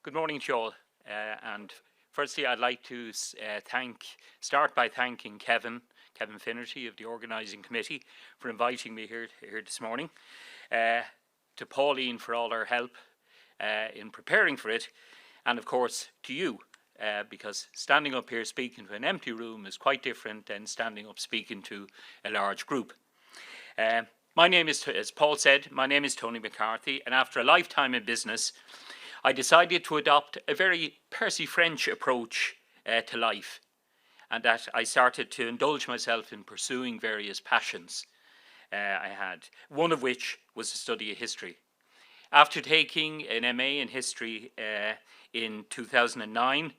Good morning to you all. And firstly, I'd like to start by thanking Kevin Finnerty of the organising committee for inviting me here this morning. To Pauline for all her help in preparing for it, and of course to you, because standing up here speaking to an empty room is quite different than standing up speaking to a large group. My name is, as Paul said, my name is Tony McCarthy, and after a lifetime in business, I decided to adopt a very Percy French approach to life, and that I started to indulge myself in pursuing various passions I had, one of which was the study of history. After taking an MA in history in 2009,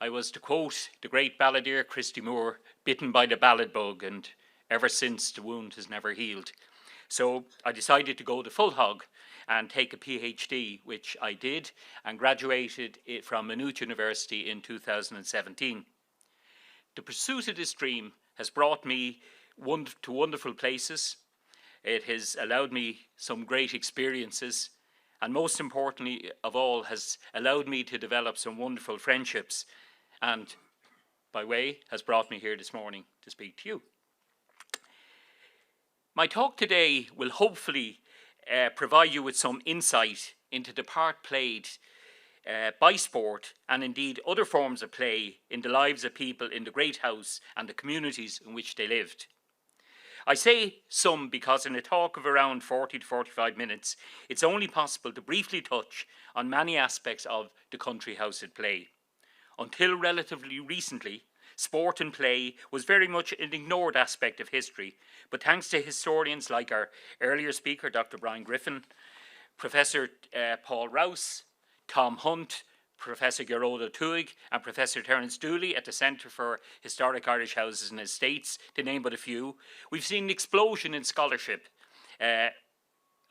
I was, to quote the great balladeer Christy Moore, bitten by the ballad bug, and ever since the wound has never healed. So I decided to go the full hog and take a PhD, which I did, and graduated from Maynooth University in 2017. The pursuit of this dream has brought me to wonderful places. It has allowed me some great experiences, and most importantly of all, has allowed me to develop some wonderful friendships, and by way has brought me here this morning to speak to you. My talk today will hopefully provide you with some insight into the part played by sport and indeed other forms of play in the lives of people in the Great House and the communities in which they lived. I say some because in a talk of around 40 to 45 minutes, it's only possible to briefly touch on many aspects of the country house at play. Until relatively recently, sport and play was very much an ignored aspect of history, but thanks to historians like our earlier speaker, Dr. Brian Griffin, Professor Paul Rouse, Tom Hunt, Professor Geroda Tuig, and Professor Terence Dooley at the Centre for Historic Irish Houses and Estates, to name but a few, we've seen an explosion in scholarship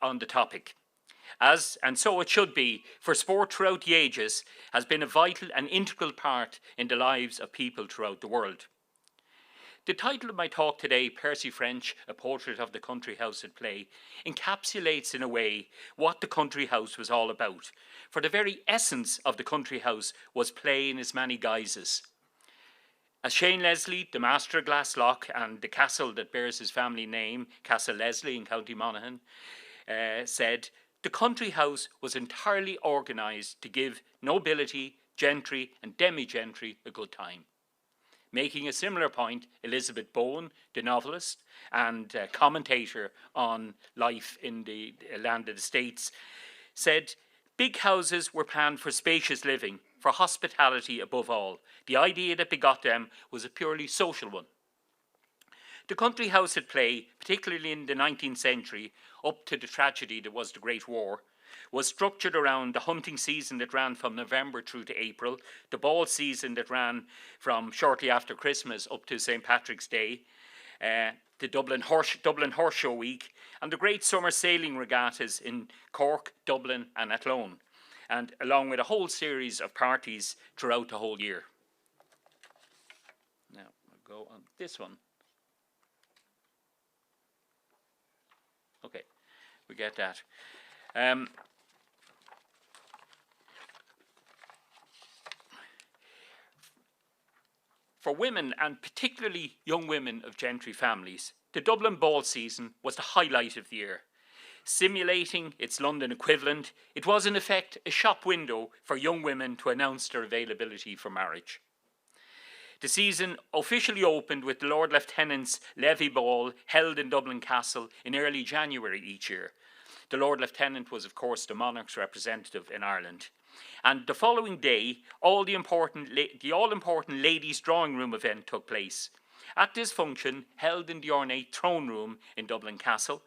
on the topic. And so it should be, for sport throughout the ages has been a vital and integral part in the lives of people throughout the world. The title of my talk today, Percy French, A Portrait of the Country House at Play, encapsulates in a way what the country house was all about, for the very essence of the country house was play in as many guises. As Shane Leslie, the master of Glasslough and the castle that bears his family name, Castle Leslie in County Monaghan, said, the country house was entirely organised to give nobility, gentry and demi-gentry a good time. Making a similar point, Elizabeth Bowen, the novelist and commentator on life in the landed estates, said, big houses were planned for spacious living, for hospitality above all. The idea that begot them was a purely social one. The country house at play, particularly in the 19th century, up to the tragedy that was the Great War, was structured around the hunting season that ran from November through to April, the ball season that ran from shortly after Christmas up to St. Patrick's Day, the Dublin Horse Show Week, and the great summer sailing regattas in Cork, Dublin and Athlone, and along with a whole series of parties throughout the whole year. Now, I'll go on this one. Okay, we get that. For women, and particularly young women of gentry families, the Dublin ball season was the highlight of the year. Simulating its London equivalent, it was in effect a shop window for young women to announce their availability for marriage. The season officially opened with the Lord Lieutenant's levee ball held in Dublin Castle in early January each year. The Lord Lieutenant was, of course, the monarch's representative in Ireland. And the following day, the all-important ladies' drawing room event took place. At this function, held in the ornate throne room in Dublin Castle,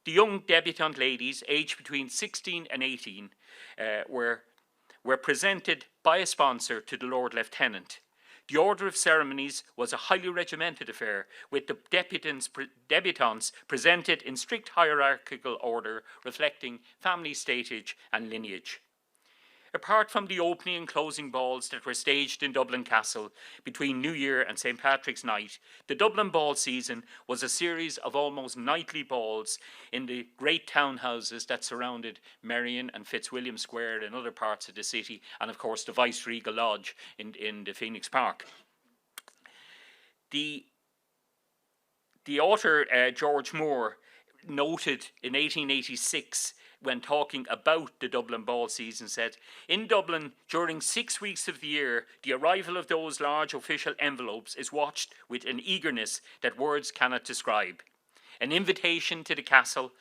the young debutante ladies, aged between 16 and 18, were presented by a sponsor to the Lord Lieutenant. The order of ceremonies was a highly regimented affair, with the debutantes presented in strict hierarchical order, reflecting family status and lineage. Apart from the opening and closing balls that were staged in Dublin Castle between New Year and St Patrick's Night, the Dublin ball season was a series of almost nightly balls in the great townhouses that surrounded Merrion and Fitzwilliam Square and other parts of the city, and of course the Viceregal Lodge in the Phoenix Park. The author George Moore noted in 1886, when talking about the Dublin ball season, said, "In Dublin, during 6 weeks of the year, the arrival of those large official envelopes is watched with an eagerness that words cannot describe. An invitation to the castle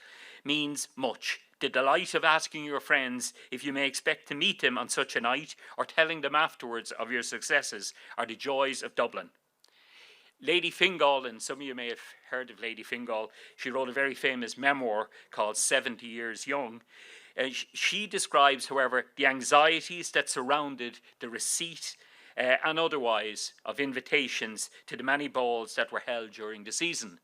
means much. The delight of asking your friends if you may expect to meet them on such a night, or telling them afterwards of your successes, are the joys of Dublin." Lady Fingal, and some of you may have heard of Lady Fingal, she wrote a very famous memoir called 70 Years Young. She describes, however, the anxieties that surrounded the receipt and otherwise of invitations to the many balls that were held during the season.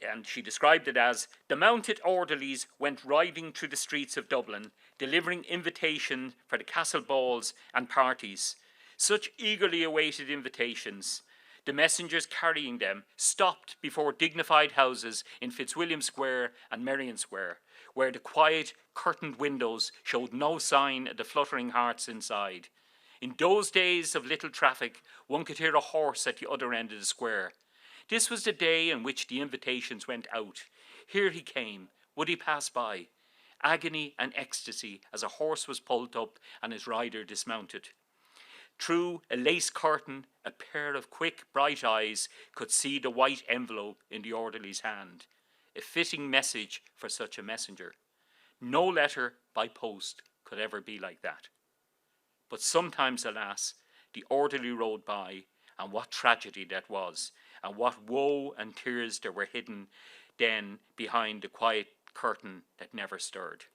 And she described it as, "The mounted orderlies went riding through the streets of Dublin, delivering invitations for the castle balls and parties. Such eagerly awaited invitations. The messengers carrying them stopped before dignified houses in Fitzwilliam Square and Merrion Square, where the quiet, curtained windows showed no sign of the fluttering hearts inside. In those days of little traffic, one could hear a horse at the other end of the square. This was the day on which the invitations went out. Here he came. Would he pass by? Agony and ecstasy as a horse was pulled up and his rider dismounted. Through a lace curtain, a pair of quick, bright eyes could see the white envelope in the orderly's hand. A fitting message for such a messenger. No letter by post could ever be like that. But sometimes, alas, the orderly rode by, and what tragedy that was, and what woe and tears there were hidden then behind the quiet curtain that never stirred.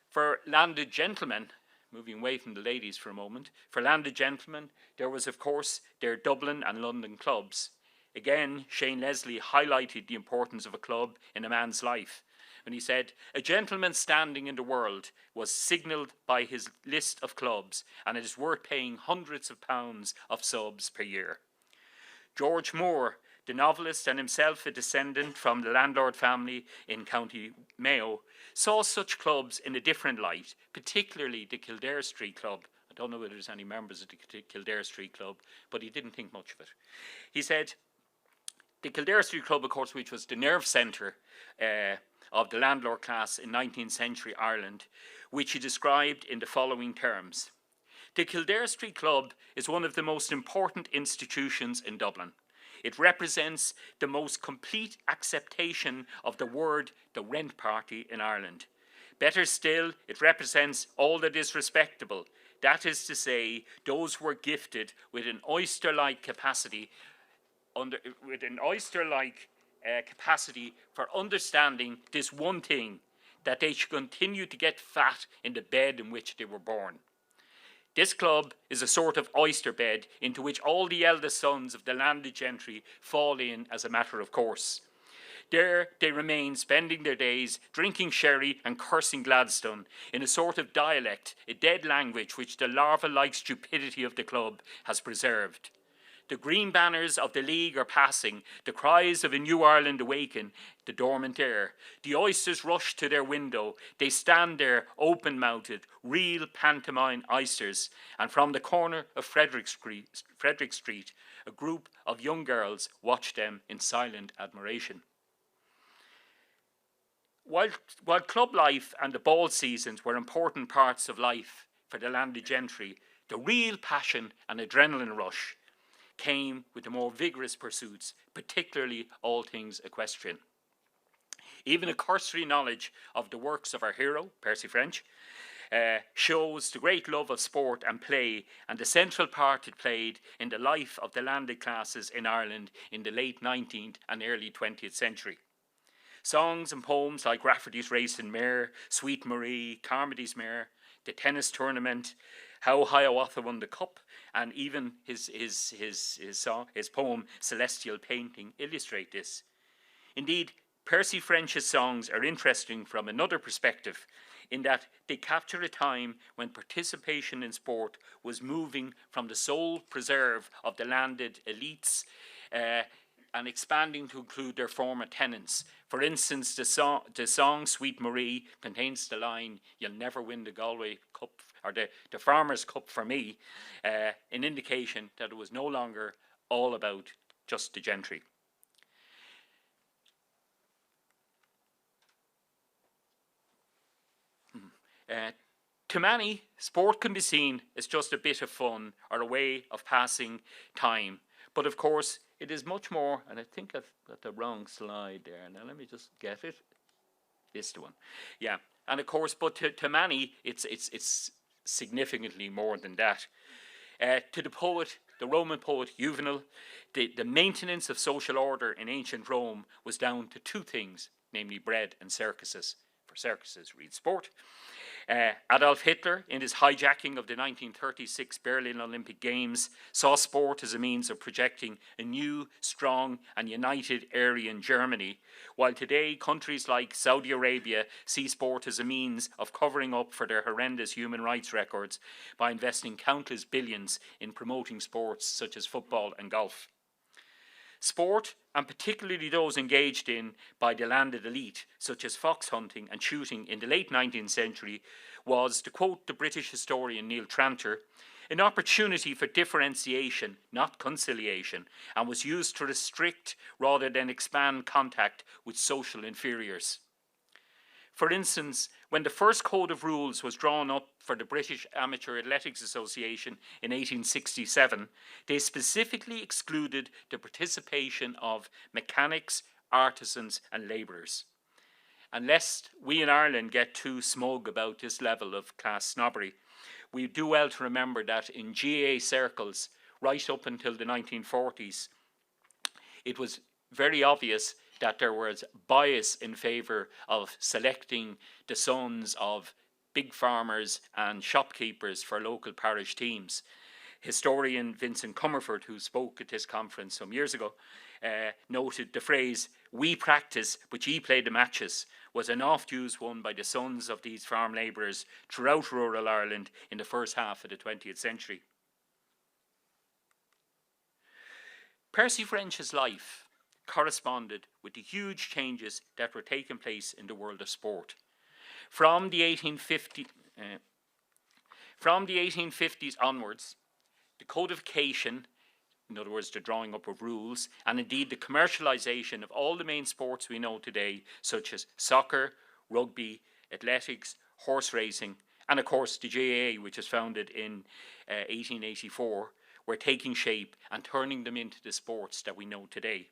For landed gentlemen, moving away from the ladies for a moment, for landed gentlemen, there was, of course, their Dublin and London clubs. Again, Shane Leslie highlighted the importance of a club in a man's life when he said, "A gentleman's standing in the world was signalled by his list of clubs, and it is worth paying hundreds of pounds of subs per year." George Moore, the novelist and himself a descendant from the landlord family in County Mayo, saw such clubs in a different light, particularly the Kildare Street Club. I don't know whether there's any members of the Kildare Street Club, but he didn't think much of it. He said, the Kildare Street Club, of course, which was the nerve centre of the landlord class in 19th century Ireland, which he described in the following terms. The Kildare Street Club is one of the most important institutions in Dublin. It represents the most complete acceptation of the word the rent party in Ireland. Better still, it represents all that is respectable. That is to say, those who are gifted with an oyster-like capacity for understanding this one thing, that they should continue to get fat in the bed in which they were born. This club is a sort of oyster bed into which all the eldest sons of the landed gentry fall in as a matter of course. There they remain, spending their days drinking sherry and cursing Gladstone in a sort of dialect, a dead language which the larva-like stupidity of the club has preserved. The green banners of the League are passing, the cries of a new Ireland awaken the dormant air. The oysters rush to their window, they stand there open-mouthed, real pantomime oysters, and from the corner of Frederick Street, a group of young girls watch them in silent admiration. While club life and the ball seasons were important parts of life for the landed gentry, the real passion and adrenaline rush came with the more vigorous pursuits, particularly all things equestrian. Even a cursory knowledge of the works of our hero, Percy French, shows the great love of sport and play and the central part it played in the life of the landed classes in Ireland in the late 19th and early 20th century. Songs and poems like Rafferty's Race in Mare, Sweet Marie, Carmody's Mare, the tennis tournament, How Hiawatha Won the Cup, and even his poem Celestial Painting illustrate this. Indeed, Percy French's songs are interesting from another perspective, in that they capture a time when participation in sport was moving from the sole preserve of the landed elites and expanding to include their former tenants. For instance, the song Sweet Marie contains the line, "You'll never win the Galway Cup," or the Farmers' Cup for me, an indication that it was no longer all about just the gentry. To many, sport can be seen as just a bit of fun or a way of passing time. But of course, it is much more, and I think I've got the wrong slide there. Now let me just get it. This the one. Yeah. And of course, but to many, it's significantly more than that. To the poet, the Roman poet Juvenal, the maintenance of social order in ancient Rome was down to two things, namely bread and circuses. For circuses, read sport. Adolf Hitler, in his hijacking of the 1936 Berlin Olympic Games, saw sport as a means of projecting a new, strong and united Aryan Germany, while today countries like Saudi Arabia see sport as a means of covering up for their horrendous human rights records by investing countless billions in promoting sports such as football and golf. Sport, and particularly those engaged in by the landed elite, such as fox hunting and shooting in the late 19th century, was, to quote the British historian Neil Tranter, an opportunity for differentiation, not conciliation, and was used to restrict rather than expand contact with social inferiors. For instance, when the first code of rules was drawn up for the British Amateur Athletics Association in 1867, they specifically excluded the participation of mechanics, artisans and labourers. And lest we in Ireland get too smug about this level of class snobbery, we do well to remember that in GAA circles, right up until the 1940s, it was very obvious that there was bias in favour of selecting the sons of big farmers and shopkeepers for local parish teams. Historian Vincent Comerford, who spoke at this conference some years ago, noted the phrase, "We practice, but ye play the matches," was an oft-used one by the sons of these farm labourers throughout rural Ireland in the first half of the 20th century. Percy French's life corresponded with the huge changes that were taking place in the world of sport. From the 1850s onwards, the codification, in other words, the drawing up of rules, and indeed the commercialisation of all the main sports we know today, such as soccer, rugby, athletics, horse racing, and of course the GAA, which was founded in 1884, were taking shape and turning them into the sports that we know today.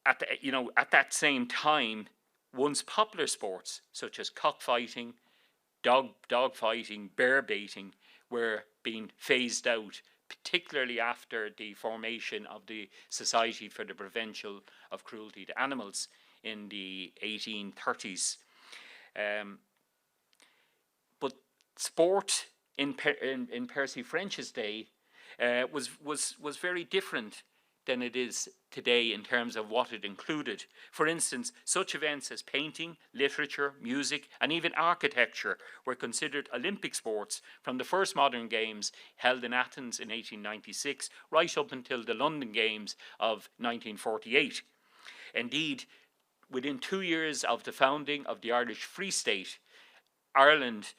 At that same time, once popular sports such as cockfighting, dog fighting, bear baiting were being phased out, particularly after the formation of the Society for the Prevention of Cruelty to Animals in the 1830s. But sport in Percy French's day was very different than it is today in terms of what it included. For instance, such events as painting, literature, music, and even architecture were considered Olympic sports from the first modern games held in Athens in 1896 right up until the London Games of 1948. Indeed, within 2 years of the founding of the Irish Free State, Ireland,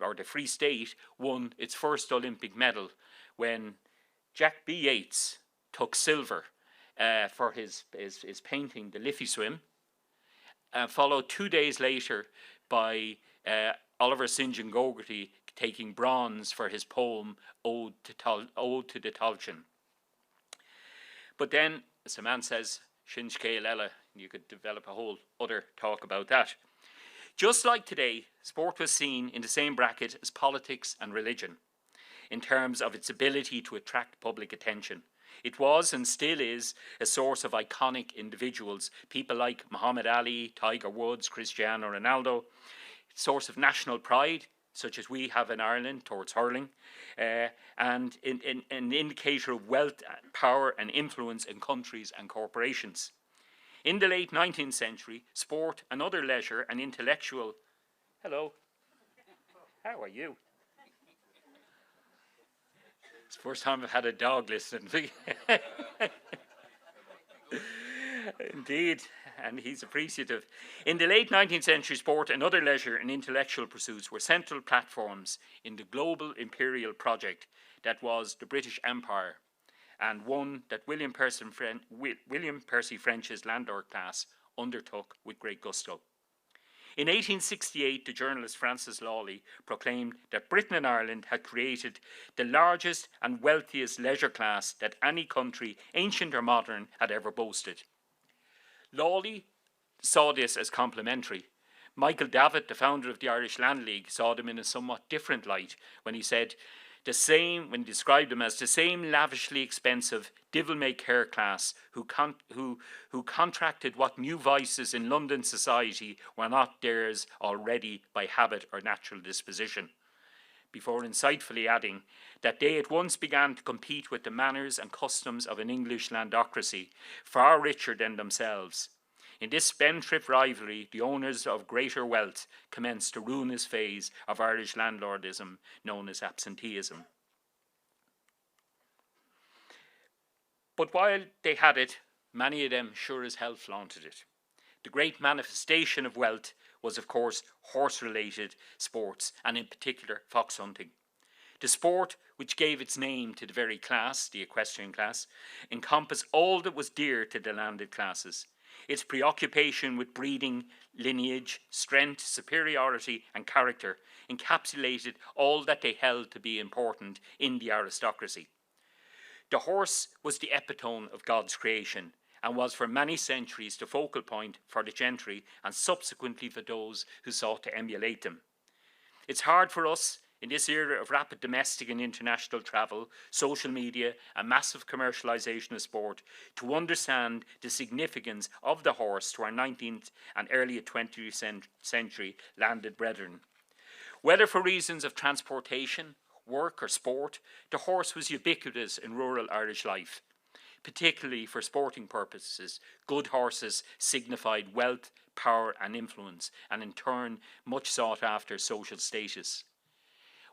or the Free State, won its first Olympic medal when Jack B. Yates took silver for his painting, The Liffey Swim, followed 2 days later by Oliver St. John Gogarty taking bronze for his poem Ode to the Tailteann. But then, as the man says, Shin Scéal Ella, you could develop a whole other talk about that. Just like today, sport was seen in the same bracket as politics and religion in terms of its ability to attract public attention. It was and still is a source of iconic individuals, people like Muhammad Ali, Tiger Woods, Cristiano Ronaldo, source of national pride, such as we have in Ireland towards hurling, and an indicator of wealth, power and influence in countries and corporations. In the late 19th century, sport and other leisure and intellectual... Hello. How are you? It's the first time I've had a dog listening. Indeed, and he's appreciative. In the late 19th century, sport and other leisure and intellectual pursuits were central platforms in the global imperial project that was the British Empire, and one that William Percy French's landlord class undertook with great gusto. In 1868, the journalist Francis Lawley proclaimed that Britain and Ireland had created the largest and wealthiest leisure class that any country, ancient or modern, had ever boasted. Lawley saw this as complimentary. Michael Davitt, the founder of the Irish Land League, saw them in a somewhat different light when he said when he described them as the same lavishly expensive devil-may-care class who contracted what new vices in London society were not theirs already by habit or natural disposition, before insightfully adding that they at once began to compete with the manners and customs of an English landocracy, far richer than themselves. In this spendthrift rivalry, the owners of greater wealth commenced the ruinous phase of Irish landlordism known as absenteeism. But while they had it, many of them sure as hell flaunted it. The great manifestation of wealth was, of course, horse-related sports, and in particular fox hunting. The sport, which gave its name to the very class, the equestrian class, encompassed all that was dear to the landed classes. Its preoccupation with breeding, lineage, strength, superiority and character encapsulated all that they held to be important in the aristocracy. The horse was the epitome of God's creation and was for many centuries the focal point for the gentry and subsequently for those who sought to emulate them. It's hard for us, in this era of rapid domestic and international travel, social media and massive commercialisation of sport, to understand the significance of the horse to our 19th and early 20th century landed brethren. Whether for reasons of transportation, work or sport, the horse was ubiquitous in rural Irish life. Particularly for sporting purposes, good horses signified wealth, power and influence, and in turn much sought after social status.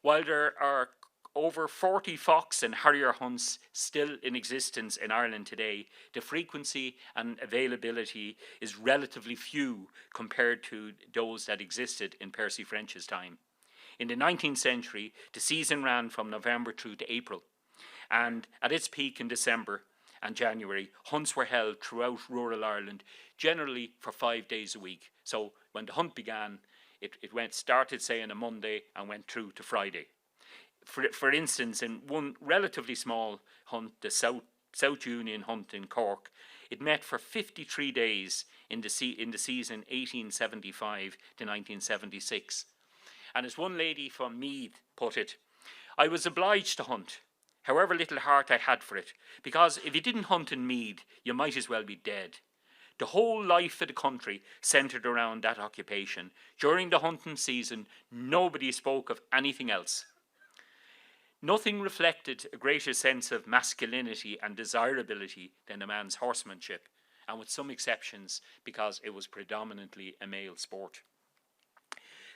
While there are over 40 fox and harrier hunts still in existence in Ireland today, the frequency and availability is relatively few compared to those that existed in Percy French's time. In the 19th century, the season ran from November through to April, and at its peak in December and January, hunts were held throughout rural Ireland, generally for 5 days a week. So when the hunt began, it started, say, on a Monday and went through to Friday. For instance, in one relatively small hunt, the South Union Hunt in Cork, it met for 53 days in the season 1875 to 1976. And as one lady from Meath put it, I was obliged to hunt, however little heart I had for it, because if you didn't hunt in Meath, you might as well be dead. The whole life of the country centred around that occupation. During the hunting season, nobody spoke of anything else. Nothing reflected a greater sense of masculinity and desirability than a man's horsemanship, and with some exceptions, because it was predominantly a male sport.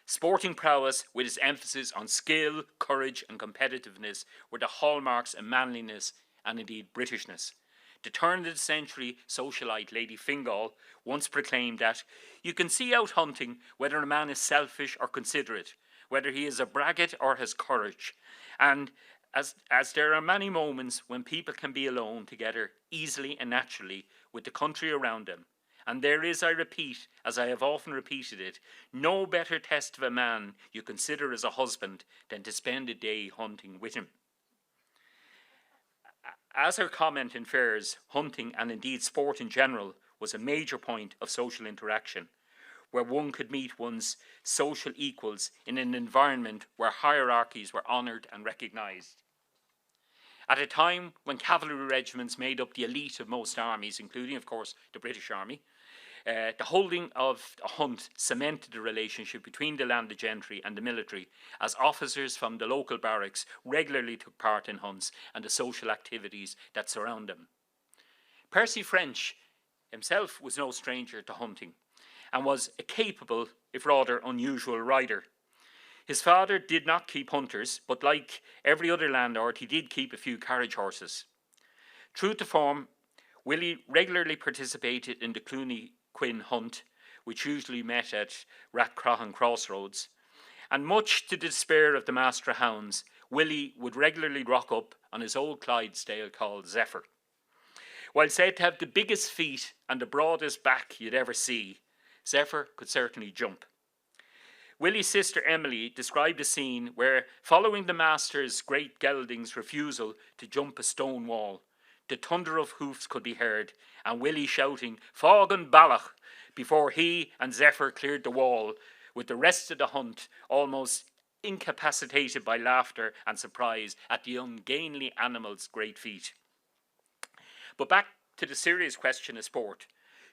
Sporting prowess, with its emphasis on skill, courage and competitiveness, were the hallmarks of manliness and indeed Britishness. The turn-of-the-century socialite Lady Fingal once proclaimed that you can see out hunting whether a man is selfish or considerate, whether he is a braggart or has courage, and as there are many moments when people can be alone together easily and naturally with the country around them, and there is, I repeat, as I have often repeated it, no better test of a man you consider as a husband than to spend a day hunting with him. As her comment infers, hunting and indeed sport in general was a major point of social interaction, where one could meet one's social equals in an environment where hierarchies were honoured and recognised. At a time when cavalry regiments made up the elite of most armies, including, of course, the British Army, The holding of a hunt cemented the relationship between the landed gentry and the military, as officers from the local barracks regularly took part in hunts and the social activities that surround them. Percy French himself was no stranger to hunting, and was a capable, if rather unusual, rider. His father did not keep hunters, but like every other landlord, he did keep a few carriage horses. True to form, Willie regularly participated in the Clooney Quinn hunt, which usually met at Rathcrohan Crossroads, and much to the despair of the master of hounds, Willie would regularly rock up on his old Clydesdale called Zephyr. While said to have the biggest feet and the broadest back you'd ever see, Zephyr could certainly jump. Willie's sister Emily described a scene where, following the master's great gelding's refusal to jump a stone wall, the thunder of hoofs could be heard, and Willie shouting, "Fog and Ballach," before he and Zephyr cleared the wall, with the rest of the hunt almost incapacitated by laughter and surprise at the ungainly animal's great feat. But back to the serious question of sport.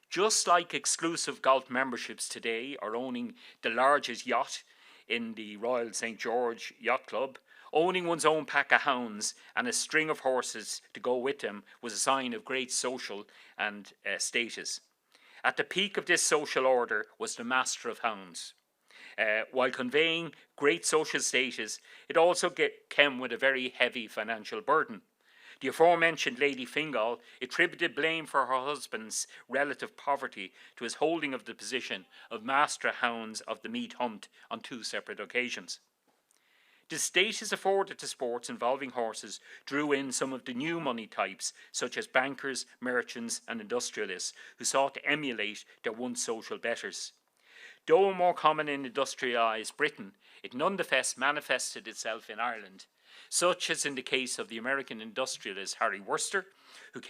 Just like exclusive golf memberships today, or owning the largest yacht in the Royal St. George Yacht Club, owning one's own pack of hounds and a string of horses to go with them was a sign of great social and status. At the peak of this social order was the Master of Hounds. While conveying great social status, it also came with a very heavy financial burden. The aforementioned Lady Fingal attributed blame for her husband's relative poverty to his holding of the position of Master Hounds of the Meat Hunt on 2 separate occasions. The status afforded to sports involving horses drew in some of the new money types, such as bankers, merchants and industrialists, who sought to emulate their once social betters. Though more common in industrialised Britain, it nonetheless manifested itself in Ireland, such as in the case of the American industrialist Harry Worcester, who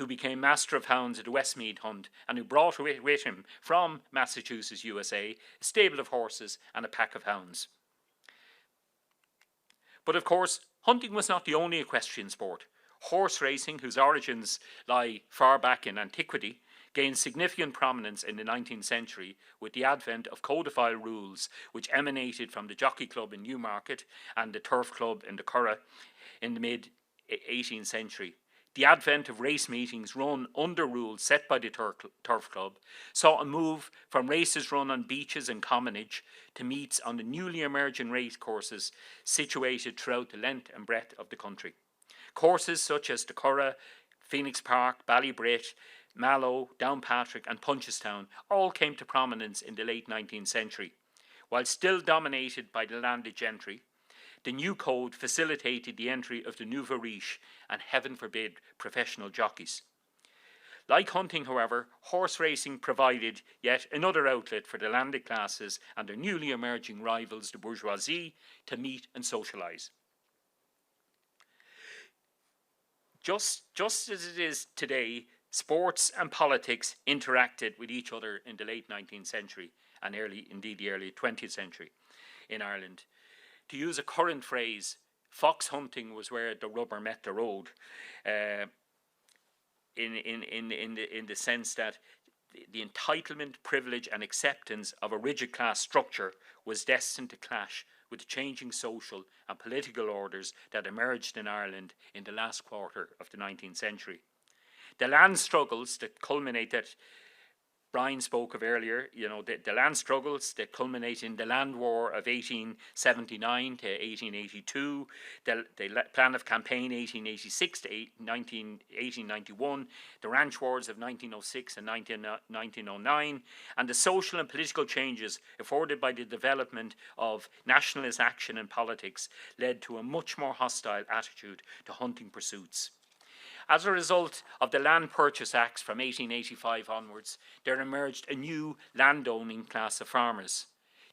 became Master of Hounds at the Westmeath Hunt, and who brought with him from Massachusetts, USA, a stable of horses and a pack of hounds. But of course, hunting was not the only equestrian sport. Horse racing, whose origins lie far back in antiquity, gained significant prominence in the 19th century with the advent of codified rules which emanated from the Jockey Club in Newmarket and the Turf Club in the Curragh in the mid-18th century. The advent of race meetings run under rules set by the Turf Club saw a move from races run on beaches and commonage to meets on the newly emerging race courses situated throughout the length and breadth of the country. Courses such as the Curragh, Phoenix Park, Ballybrit, Mallow, Downpatrick and Punchestown all came to prominence in the late 19th century. While still dominated by the landed gentry, the new code facilitated the entry of the nouveau riche and, heaven forbid, professional jockeys. Like hunting, however, horse racing provided yet another outlet for the landed classes and their newly emerging rivals, the bourgeoisie, to meet and socialise. Just as it is today, sports and politics interacted with each other in the late 19th century and the early 20th century in Ireland. To use a current phrase, fox hunting was where the rubber met the road, in the sense that the entitlement, privilege and acceptance of a rigid class structure was destined to clash with the changing social and political orders that emerged in Ireland in the last quarter of the 19th century. The land struggles that culminate that Brian spoke of earlier, the land struggles that culminate in the Land War of 1879 to 1882, the Plan of Campaign 1886 to 1891, the Ranch Wars of 1906 and 1909, and the social and political changes afforded by the development of nationalist action in politics led to a much more hostile attitude to hunting pursuits. As a result of the Land Purchase Acts from 1885 onwards, there emerged a new landowning class of farmers.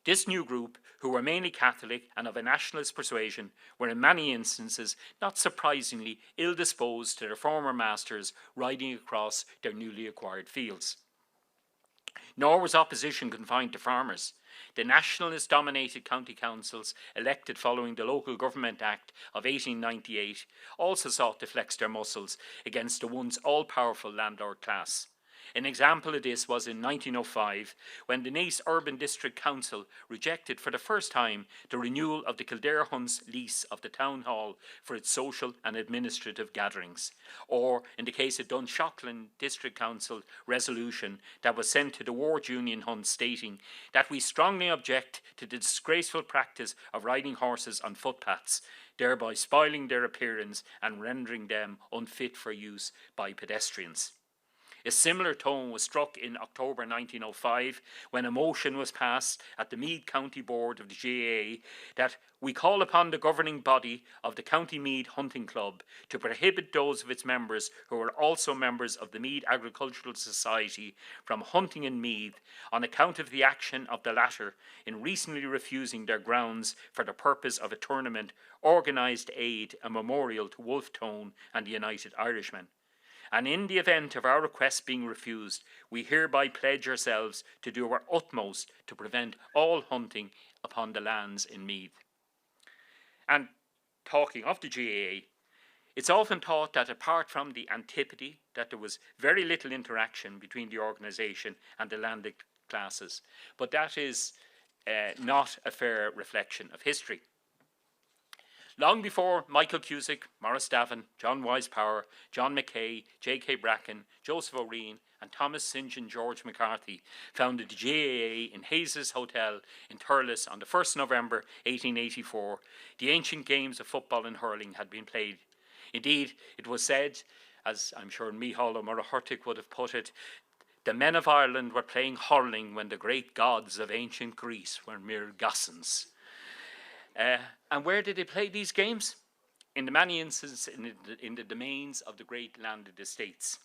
This new group, who were mainly Catholic and of a nationalist persuasion, were in many instances, not surprisingly, ill-disposed to their former masters riding across their newly acquired fields. Nor was opposition confined to farmers. The nationalist-dominated county councils, elected following the Local Government Act of 1898, also sought to flex their muscles against the once all-powerful landlord class. An example of this was in 1905, when the Naas Urban District Council rejected for the first time the renewal of the Kildare Hunt's lease of the Town Hall for its social and administrative gatherings. Or in the case of Dunshaughlin District Council resolution that was sent to the Ward Union Hunt stating that we strongly object to the disgraceful practice of riding horses on footpaths, thereby spoiling their appearance and rendering them unfit for use by pedestrians. A similar tone was struck in October 1905 when a motion was passed at the Meath County Board of the GAA that we call upon the governing body of the County Meath Hunting Club to prohibit those of its members who are also members of the Meath Agricultural Society from hunting in Meath on account of the action of the latter in recently refusing their grounds for the purpose of a tournament organised to aid a memorial to Wolfe Tone and the United Irishmen. And in the event of our request being refused, we hereby pledge ourselves to do our utmost to prevent all hunting upon the lands in Meath. And talking of the GAA, it's often thought that apart from the antipathy, that there was very little interaction between the organisation and the landed classes. But that is not a fair reflection of history. Long before Michael Cusick, Maurice Davin, John Wisepower, John Mackay, J.K. Bracken, Joseph O'Reen and Thomas St. John George McCarthy founded the GAA in Hayes' Hotel in Thurles on the 1st November 1884, the ancient games of football and hurling had been played. Indeed, it was said, as I'm sure Micheál Murachurtic would have put it, the men of Ireland were playing hurling when the great gods of ancient Greece were mere gossans. And where did they play these games? In the many instances in the domains of the great landed estates.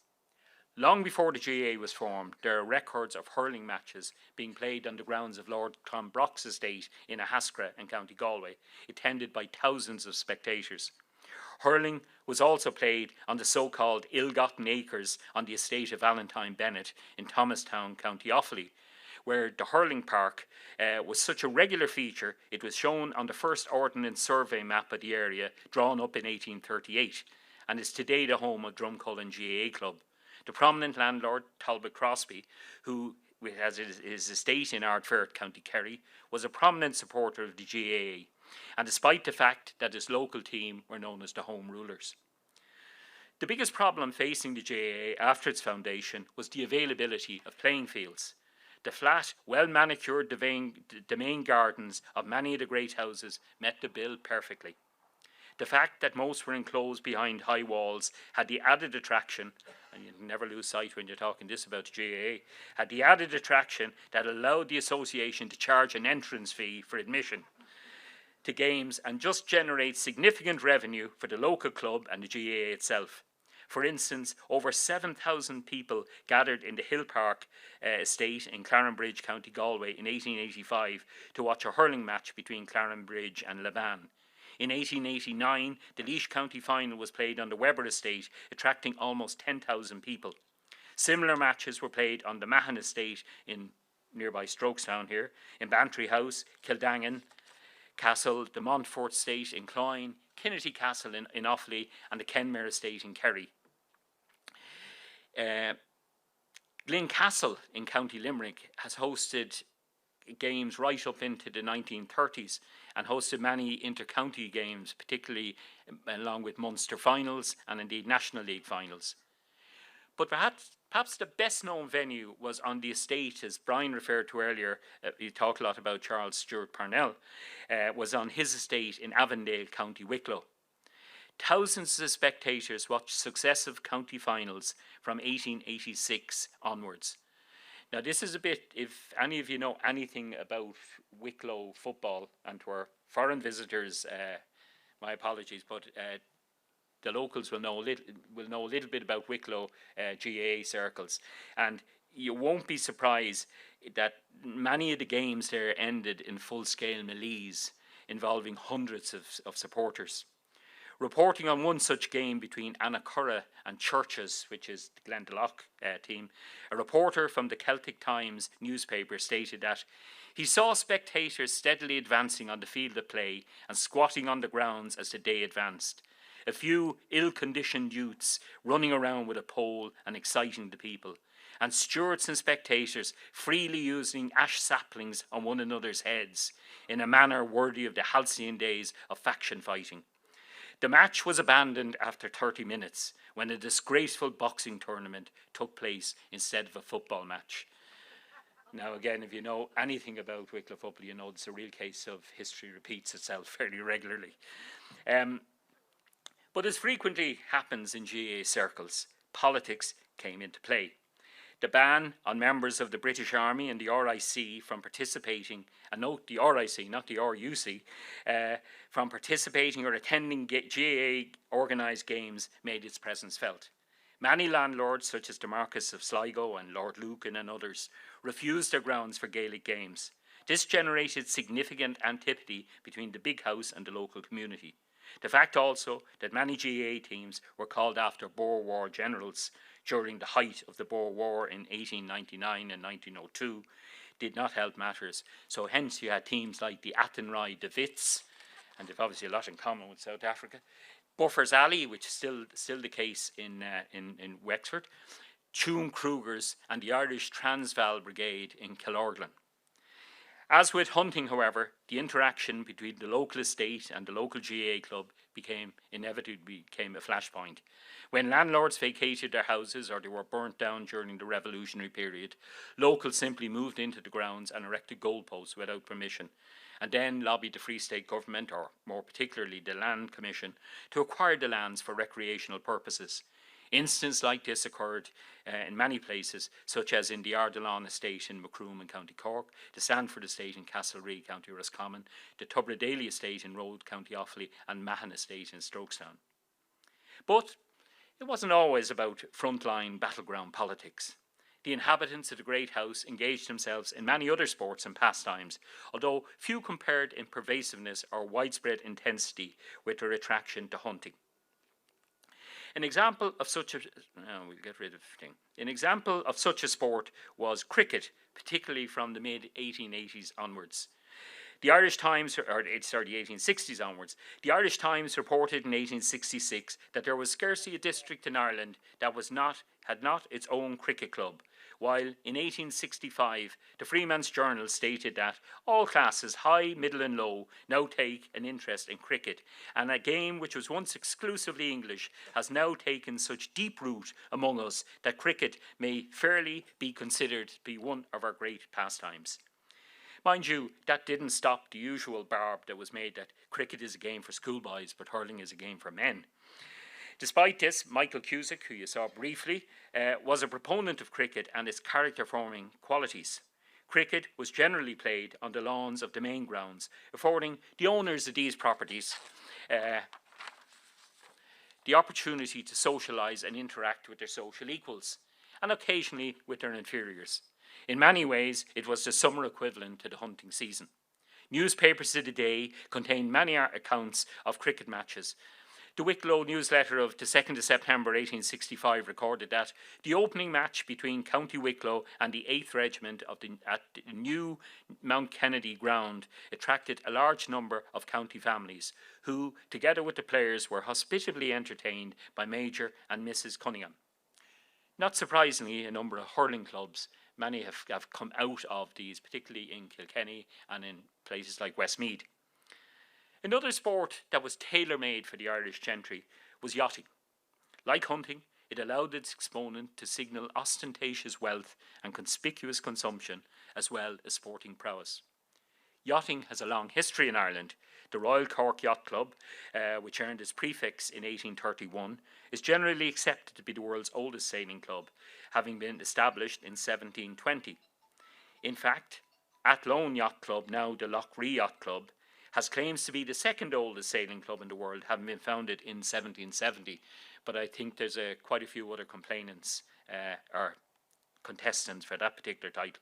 Long before the GAA was formed, there are records of hurling matches being played on the grounds of Lord Clonbrock's estate in Ahaskra in County Galway, attended by thousands of spectators. Hurling was also played on the so-called ill-gotten acres on the estate of Valentine Bennett in Thomastown, County Offaly, where the hurling park was such a regular feature, it was shown on the first Ordnance Survey map of the area, drawn up in 1838, and is today the home of Drumcullen GAA Club. The prominent landlord, Talbot Crosby, who has his estate in Ardfert, County Kerry, was a prominent supporter of the GAA, and despite the fact that his local team were known as the Home Rulers. The biggest problem facing the GAA after its foundation was the availability of playing fields. The flat, well-manicured domain gardens of many of the great houses met the bill perfectly. The fact that most were enclosed behind high walls had the added attraction, and you never lose sight when you're talking this about the GAA, had the added attraction that allowed the association to charge an entrance fee for admission to games and just generate significant revenue for the local club and the GAA itself. For instance, over 7,000 people gathered in the Hill Park estate in Clarenbridge, County Galway in 1885 to watch a hurling match between Clarenbridge and Laban. In 1889, the Laois County final was played on the Weber estate, attracting almost 10,000 people. Similar matches were played on the Mahon estate in nearby Strokestown here, in Bantry House, Kildangan Castle, the Montfort estate in Cloyne, Kinnity Castle in Offaly and the Kenmare estate in Kerry. Glyn Castle in County Limerick has hosted games right up into the 1930s and hosted many inter-county games, particularly along with Munster finals and indeed National League finals. But perhaps the best known venue was on the estate, as Brian referred to earlier, he talked a lot about Charles Stewart Parnell, was on his estate in Avondale, County Wicklow. Thousands of spectators watched successive county finals from 1886 onwards. Now this is a bit, if any of you know anything about Wicklow football, and to our foreign visitors, my apologies, but the locals will know a little bit about Wicklow GAA circles, and you won't be surprised that many of the games there ended in full-scale melees involving hundreds of supporters. Reporting on one such game between Annacurra and Churches, which is the Glendalough team, a reporter from the Celtic Times newspaper stated that he saw spectators steadily advancing on the field of play and squatting on the grounds as the day advanced. A few ill-conditioned youths running around with a pole and exciting the people. and stewards and spectators freely using ash saplings on one another's heads in a manner worthy of the halcyon days of faction fighting. The match was abandoned after 30 minutes when a disgraceful boxing tournament took place instead of a football match. Now, again, if you know anything about Wicklow football, you know it's a real case of history repeats itself fairly regularly. But as frequently happens in GAA circles, politics came into play. The ban on members of the British Army and the RIC from participating, and note the RIC, not the RUC, from participating or attending GAA organised games made its presence felt. Many landlords, such as the Marquess of Sligo and Lord Lucan and others, refused their grounds for Gaelic games. This generated significant antipathy between the big house and the local community. The fact also that many GAA teams were called after Boer War generals during the height of the Boer War in 1899 and 1902 did not help matters. So hence you had teams like the Athenry de Wits, and they've obviously a lot in common with South Africa, Buffer's Alley, which is still the case in Wexford, Tuam Krugers, and the Irish Transvaal Brigade in Killorglin. As with hunting, however, the interaction between the local estate and the local GAA club inevitably became a flashpoint. When landlords vacated their houses or they were burnt down during the revolutionary period, locals simply moved into the grounds and erected goalposts without permission, and then lobbied the Free State government, or more particularly the Land Commission, to acquire the lands for recreational purposes. Instances like this occurred in many places, such as in the Ardilaun estate in Macroom in County Cork, the Sandford estate in Castlereagh, County Roscommon, the Tubridaly estate in Road, County Offaly, and Mahon estate in Strokestown. But it wasn't always about frontline battleground politics. The inhabitants of the Great House engaged themselves in many other sports and pastimes, although few compared in pervasiveness or widespread intensity with their attraction to hunting. An example of such a sport was cricket, particularly from the mid-1880s onwards. The Irish Times, the 1860s onwards, the Irish Times reported in 1866 that there was scarcely a district in Ireland that had not its own cricket club, while in 1865 the Freeman's Journal stated that all classes, high, middle and low, now take an interest in cricket, and a game which was once exclusively English has now taken such deep root among us that cricket may fairly be considered to be one of our great pastimes. Mind you, that didn't stop the usual barb that was made that cricket is a game for schoolboys, but hurling is a game for men. Despite this, Michael Cusack, who you saw briefly, was a proponent of cricket and its character-forming qualities. Cricket was generally played on the lawns of the main grounds, affording the owners of these properties the opportunity to socialise and interact with their social equals, and occasionally with their inferiors. In many ways, it was the summer equivalent to the hunting season. Newspapers of the day contained many accounts of cricket matches. The Wicklow newsletter of the 2nd of September 1865 recorded that the opening match between County Wicklow and the 8th Regiment at the new Mount Kennedy ground attracted a large number of county families, who, together with the players, were hospitably entertained by Major and Mrs. Cunningham. Not surprisingly, a number of hurling clubs, many have come out of these, particularly in Kilkenny and in places like Westmeath. Another sport that was tailor-made for the Irish gentry was yachting. Like hunting, it allowed its exponent to signal ostentatious wealth and conspicuous consumption, as well as sporting prowess. Yachting has a long history in Ireland. The Royal Cork Yacht Club, which earned its prefix in 1831, is generally accepted to be the world's oldest sailing club, having been established in 1720. In fact, Athlone Yacht Club, now the Loughree Yacht Club, has claims to be the second oldest sailing club in the world, having been founded in 1770. But I think there's quite a few other complainants or contestants for that particular title.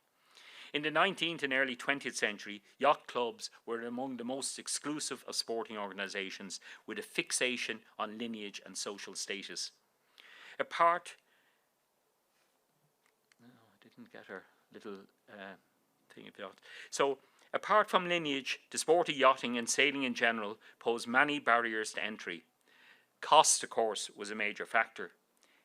In the 19th and early 20th century, yacht clubs were among the most exclusive of sporting organisations, with a fixation on lineage and social status. I didn't get her little thing of that. So, apart from lineage, the sport of yachting and sailing in general posed many barriers to entry. Cost, of course, was a major factor.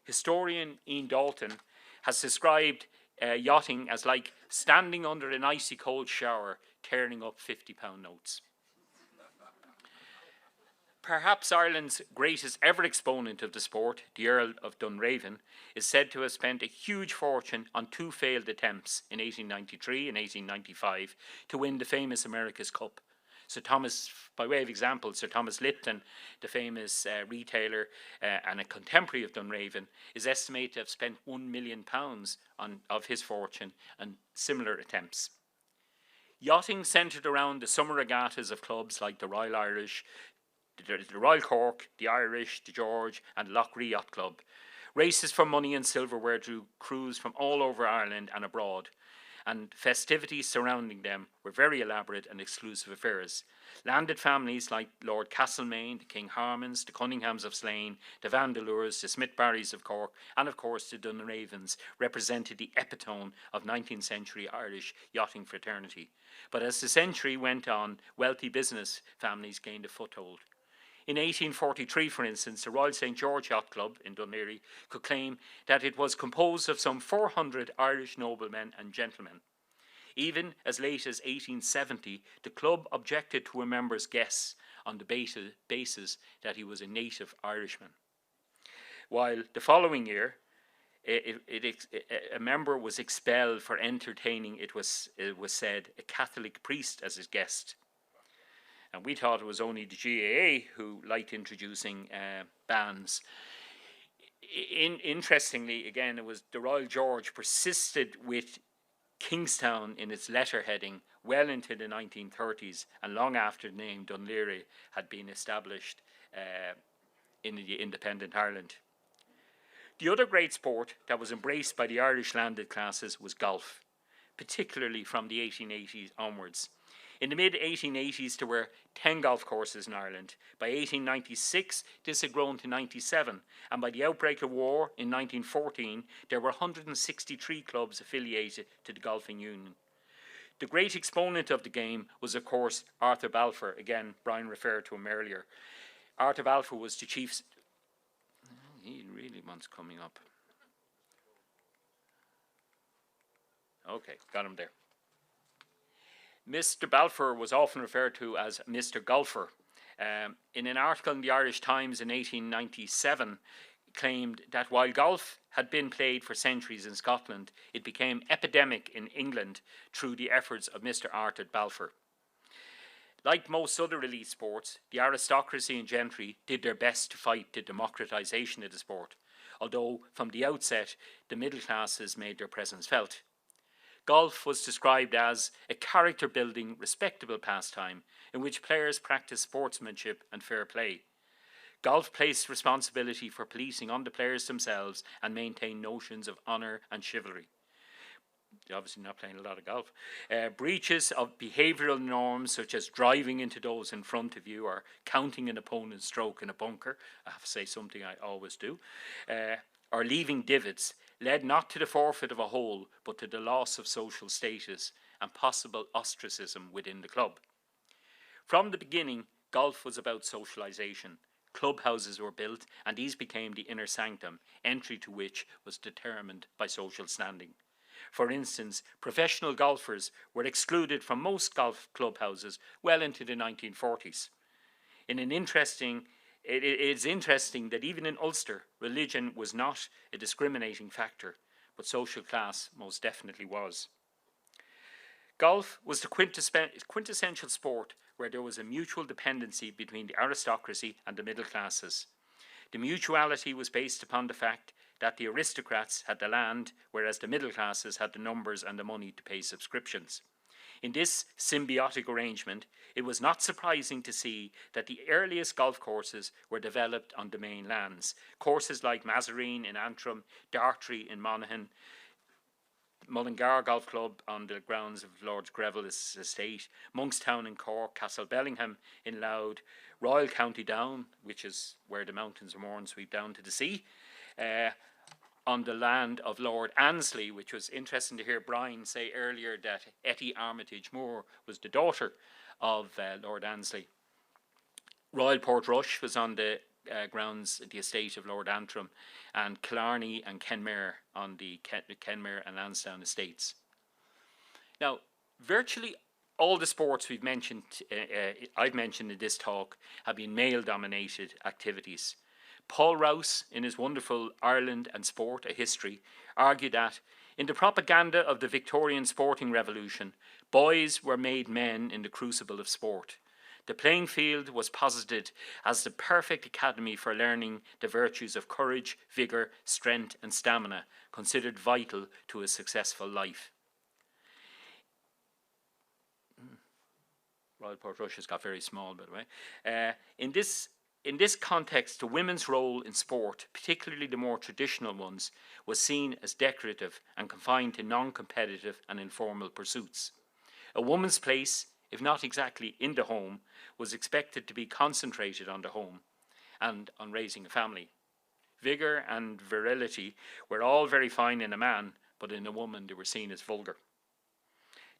Historian Ian Dalton has described yachting as like standing under an icy cold shower, tearing up £50 notes. Perhaps Ireland's greatest ever exponent of the sport, the Earl of Dunraven, is said to have spent a huge fortune on two failed attempts in 1893 and 1895 to win the famous America's Cup. Sir Thomas, by way of example, Sir Thomas Lipton, the famous retailer and a contemporary of Dunraven, is estimated to have spent £1 million of his fortune on similar attempts. Yachting centred around the summer regattas of clubs like the Royal Irish, the Royal Cork, the Irish, the George and Loughrea Yacht Club. Races for money and silverware drew crews from all over Ireland and abroad, and festivities surrounding them were very elaborate and exclusive affairs. Landed families like Lord Castlemaine, the King Harmons, the Cunninghams of Slane, the Vandeleurs, the Smith-Barrys of Cork, and of course the Dunravens represented the epitome of 19th century Irish yachting fraternity. But as the century went on, wealthy business families gained a foothold. In 1843, for instance, the Royal St George Yacht Club in Dún Laoghaire could claim that it was composed of some 400 Irish noblemen and gentlemen. Even as late as 1870, the club objected to a member's guests on the basis that he was a native Irishman. While the following year, a member was expelled for entertaining, it was said, a Catholic priest as his guest. And we thought it was only the GAA who liked introducing bans. Interestingly, again, it was the Royal George persisted with Kingstown in its letterheading well into the 1930s and long after the name Dún Laoghaire had been established in the independent Ireland. The other great sport that was embraced by the Irish landed classes was golf, particularly from the 1880s onwards. In the mid-1880s, there were 10 golf courses in Ireland. By 1896, this had grown to 97, and by the outbreak of war in 1914, there were 163 clubs affiliated to the Golfing Union. The great exponent of the game was, of course, Arthur Balfour. Again, Brian referred to him earlier. Arthur Balfour was the chief... He really wants coming up. Okay, got him there. Mr. Balfour was often referred to as Mr. Golfer. In an article in the Irish Times in 1897, claimed that while golf had been played for centuries in Scotland, it became epidemic in England through the efforts of Mr. Arthur Balfour. Like most other elite sports, the aristocracy and gentry did their best to fight the democratisation of the sport, although from the outset the middle classes made their presence felt. Golf was described as a character-building, respectable pastime in which players practiced sportsmanship and fair play. Golf placed responsibility for policing on the players themselves and maintained notions of honour and chivalry. You're obviously not playing a lot of golf. Breaches of behavioural norms such as driving into those in front of you or counting an opponent's stroke in a bunker, I have to say something I always do, or leaving divots, led not to the forfeit of a hole, but to the loss of social status and possible ostracism within the club. From the beginning, golf was about socialisation. Clubhouses were built, and these became the inner sanctum, entry to which was determined by social standing. For instance, professional golfers were excluded from most golf clubhouses well into the 1940s. It's interesting that even in Ulster, religion was not a discriminating factor, but social class most definitely was. Golf was the quintessential sport where there was a mutual dependency between the aristocracy and the middle classes. The mutuality was based upon the fact that the aristocrats had the land, whereas the middle classes had the numbers and the money to pay subscriptions. In this symbiotic arrangement, it was not surprising to see that the earliest golf courses were developed on the main lands. Courses like Mazarine in Antrim, Dartry in Monaghan, Mullingar Golf Club on the grounds of Lord Greville's estate, Monkstown in Cork, Castlebellingham in Louth, Royal County Down, which is where the mountains of Mourne sweep down to the sea, on the land of Lord Annesley, which was interesting to hear Brian say earlier that Etty Armitage Moore was the daughter of Lord Annesley. Royal Portrush was on the grounds at the estate of Lord Antrim, and Killarney and Kenmare on the Kenmare and Lansdowne estates. Now, virtually all the sports we've mentioned, I've mentioned in this talk, have been male-dominated activities. Paul Rouse, in his wonderful Ireland and Sport, A History, argued that in the propaganda of the Victorian sporting revolution, boys were made men in the crucible of sport. The playing field was posited as the perfect academy for learning the virtues of courage, vigour, strength and stamina, considered vital to a successful life. Royal Portrush got very small, by the way. In this context, the women's role in sport, particularly the more traditional ones, was seen as decorative and confined to non-competitive and informal pursuits. A woman's place, if not exactly in the home, was expected to be concentrated on the home and on raising a family. Vigour and virility were all very fine in a man, but in a woman they were seen as vulgar.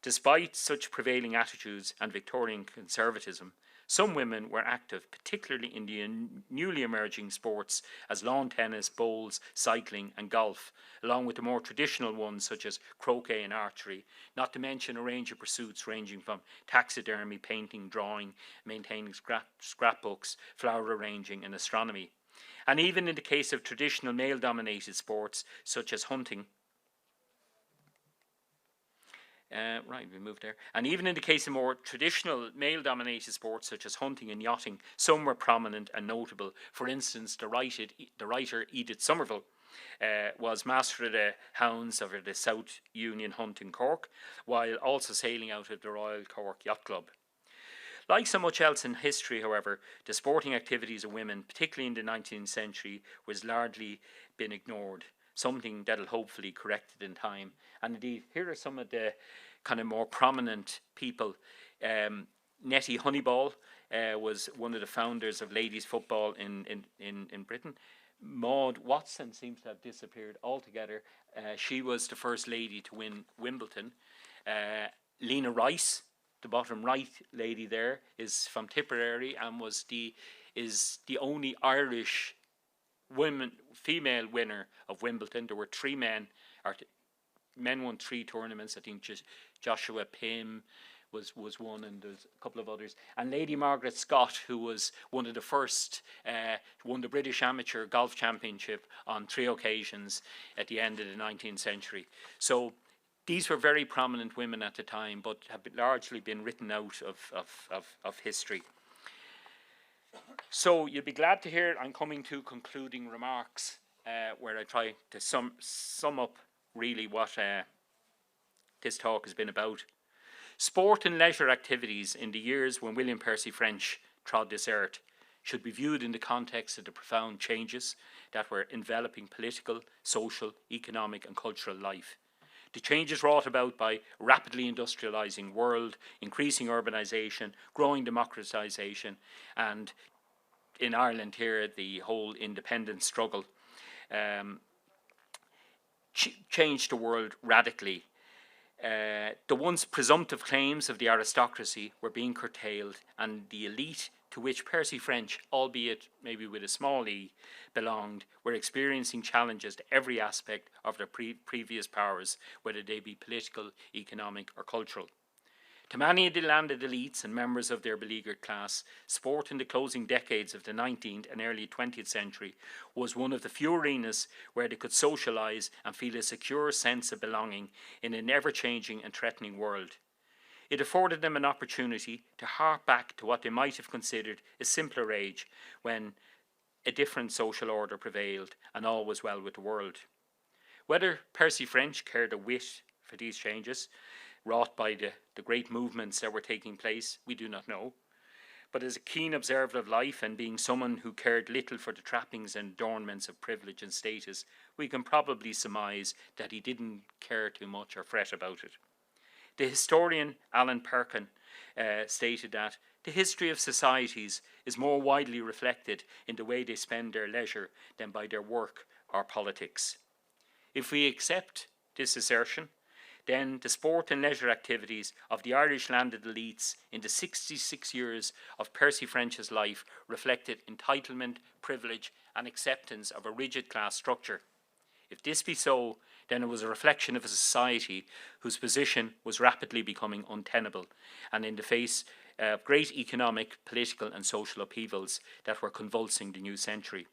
Despite such prevailing attitudes and Victorian conservatism, some women were active, particularly in the newly emerging sports as lawn tennis, bowls, cycling and golf, along with the more traditional ones such as croquet and archery, not to mention a range of pursuits ranging from taxidermy, painting, drawing, maintaining scrapbooks, flower arranging and astronomy. And even in the case of traditional male-dominated sports such as hunting, we moved there. And even in the case of more traditional male-dominated sports such as hunting and yachting, some were prominent and notable. For instance, the writer Edith Somerville was Master of the Hounds of the South Union Hunt in Cork, while also sailing out of the Royal Cork Yacht Club. Like so much else in history, however, the sporting activities of women, particularly in the 19th century, was largely been ignored, something that'll hopefully correct it in time. And indeed, here are some of the kind of more prominent people. Nettie Honeyball was one of the founders of ladies football in Britain. Maud Watson seems to have disappeared altogether. She was the first lady to win Wimbledon. Lena Rice, the bottom right lady there, is from Tipperary and is the only Irish female winner of Wimbledon. There were three men. Men won 3 tournaments. I think Joshua Pym was one, and there's a couple of others. And Lady Margaret Scott, who was one of the first, won the British Amateur Golf Championship on 3 occasions at the end of the 19th century. So these were very prominent women at the time, but have largely been written out of history. So you'll be glad to hear I'm coming to concluding remarks, where I try to sum up really what this talk has been about. Sport and leisure activities in the years when William Percy French trod this earth should be viewed in the context of the profound changes that were enveloping political, social, economic and cultural life. The changes wrought about by rapidly industrialising world, increasing urbanisation, growing democratisation, and in Ireland here, the whole independence struggle changed the world radically. The once presumptive claims of the aristocracy were being curtailed, and the elite to which Percy French, albeit maybe with a small e, belonged, were experiencing challenges to every aspect of their previous powers, whether they be political, economic or cultural. To many of the landed elites and members of their beleaguered class, sport in the closing decades of the 19th and early 20th century was one of the few arenas where they could socialise and feel a secure sense of belonging in an ever-changing and threatening world. It afforded them an opportunity to hark back to what they might have considered a simpler age when a different social order prevailed and all was well with the world. Whether Percy French cared a whit for these changes wrought by the great movements that were taking place, we do not know. But as a keen observer of life and being someone who cared little for the trappings and adornments of privilege and status, we can probably surmise that he didn't care too much or fret about it. The historian Alan Perkin stated that the history of societies is more widely reflected in the way they spend their leisure than by their work or politics. If we accept this assertion, then the sport and leisure activities of the Irish landed elites in the 66 years of Percy French's life reflected entitlement, privilege and acceptance of a rigid class structure. If this be so, then it was a reflection of a society whose position was rapidly becoming untenable, and in the face of great economic, political and social upheavals that were convulsing the new century.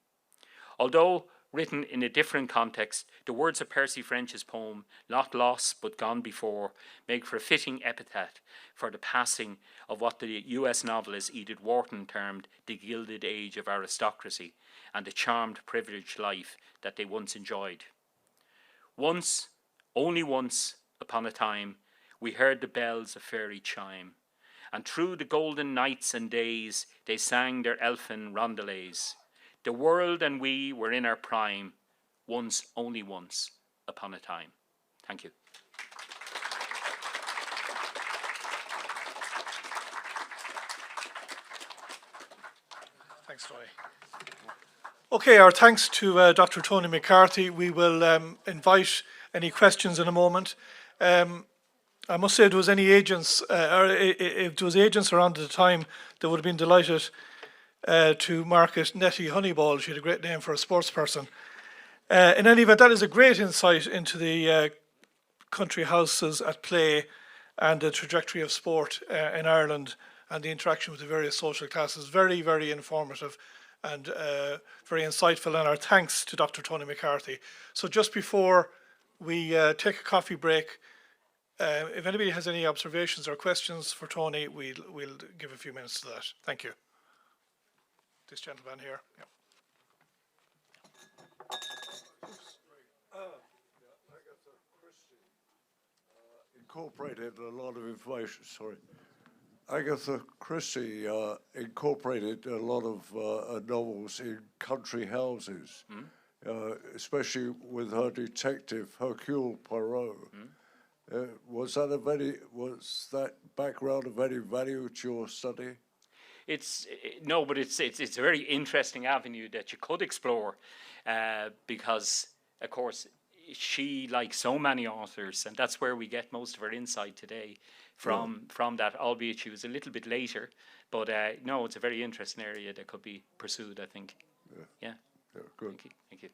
Although written in a different context, the words of Percy French's poem, Not Lost but Gone Before, make for a fitting epithet for the passing of what the US novelist Edith Wharton termed the Gilded Age of aristocracy and the charmed, privileged life that they once enjoyed. Once, only once, upon a time, we heard the bells of fairy chime, and through the golden nights and days they sang their elfin roundelays. The world and we were in our prime, once, only once, upon a time. Thank you. Thanks, Tony. Okay, our thanks to Dr. Tony McCarthy. We will invite any questions in a moment. I must say, if there was any agents, or if there was agents around at the time, they would have been delighted to market Nettie Honeyball. She had a great name for a sports person. In any event, that is a great insight into the country houses at play and the trajectory of sport in Ireland and the interaction with the various social classes. Very, very informative and very insightful, and our thanks to Dr. Tony McCarthy. So just before we take a coffee break, if anybody has any observations or questions for Tony, we'll give a few minutes to that. Thank you. This gentleman here. Yeah. Incorporated a lot of information. Sorry, Agatha Christie incorporated a lot of novels in country houses, especially with her detective Hercule Poirot. Was that background of any value to your study? No, but it's a very interesting avenue that you could explore, because, of course, she, like so many authors, and that's where we get most of her insight today from that, albeit she was a little bit later. But no, it's a very interesting area that could be pursued, I think. Yeah, good. Thank you.